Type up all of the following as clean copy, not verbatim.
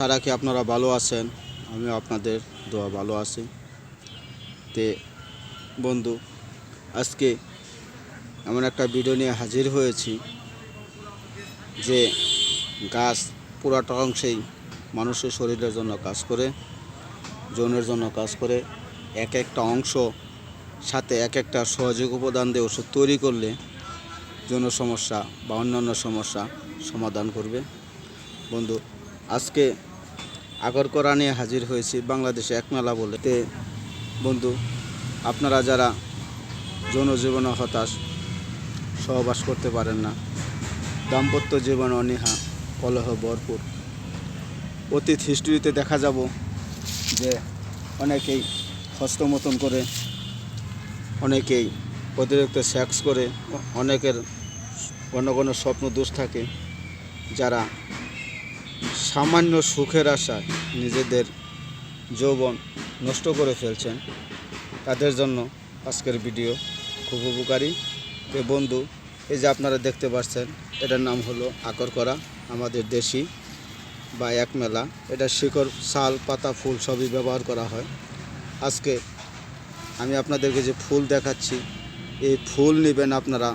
তারা কি আপনারা ভালো আছেন? আমিও আপনাদের দোয়া ভালো আছি। তে বন্ধু, আজকে এমন একটা ভিডিও নিয়ে হাজির হয়েছি যে গাছ পুরাটা অংশেই মানুষের শরীরের জন্য কাজ করে, যৌনের জন্য কাজ করে। এক একটা অংশ সাথে এক একটা সহযোগী উপাদান দিয়ে ওষুধ তৈরি করলে যৌন সমস্যা বা অন্যান্য সমস্যা সমাধান করবে। বন্ধু, আজকে আগরকরা নিয়ে হাজির হয়েছি বাংলাদেশে এক মেলা বলে। বন্ধু, আপনারা যারা যৌন জীবনে হতাশ, সহবাস করতে পারেন না, দাম্পত্য জীবন অনীহা কলহ ভরপুর, অতীত হিস্ট্রিতে দেখা যাব যে অনেকেই হস্তমতন করে, অনেকেই অতিরিক্ত সেক্স করে, অনেকের ঘন ঘন স্বপ্ন দোষ থাকে, যারা সামান্য সুখের আশায় নিজেদের যৌবন নষ্ট করে ফেলছেন, তাদের জন্য আজকের ভিডিও খুব উপকারী। বন্ধু, এই যে আপনারা দেখতে পাচ্ছেন, এটার নাম হলো আগরকরা, আমাদের দেশি বা এক মেলা। এটা শিকড়, ছাল, পাতা, ফুল সবই ব্যবহার করা হয়। আজকে আমি আপনাদেরকে যে ফুল দেখাচ্ছি, এই ফুল নেবেন আপনারা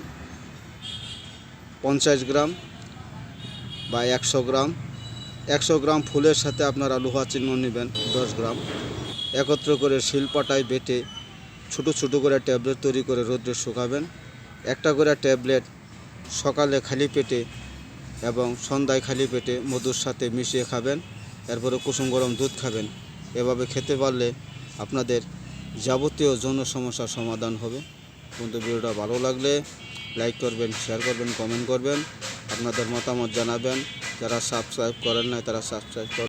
50 গ্রাম বা 100 গ্রাম। 100 গ্রাম ফুলের সাথে আপনারা লোহা চিহ্ন নেবেন 10 গ্রাম। একত্র করে শিলপাটায় বেটে ছোটো ছোটো করে ট্যাবলেট তৈরি করে রোদ্রে শুকাবেন। একটা করে ট্যাবলেট সকালে খালি পেটে এবং সন্ধ্যায় খালি পেটে মধুর সাথে মিশিয়ে খাবেন। এরপরে কুসুম গরম দুধ খাবেন। এভাবে খেতে পারলে আপনাদের যাবতীয় যৌন সমস্যার সমাধান হবে। বন্ধু, ভিডিওটা ভালো লাগলে লাইক করবেন, শেয়ার করবেন, কমেন্ট করবেন, আপনাদের মতামত জানাবেন। যারা সাবস্ক্রাইব করেন না তারা সাবস্ক্রাইব করবেন।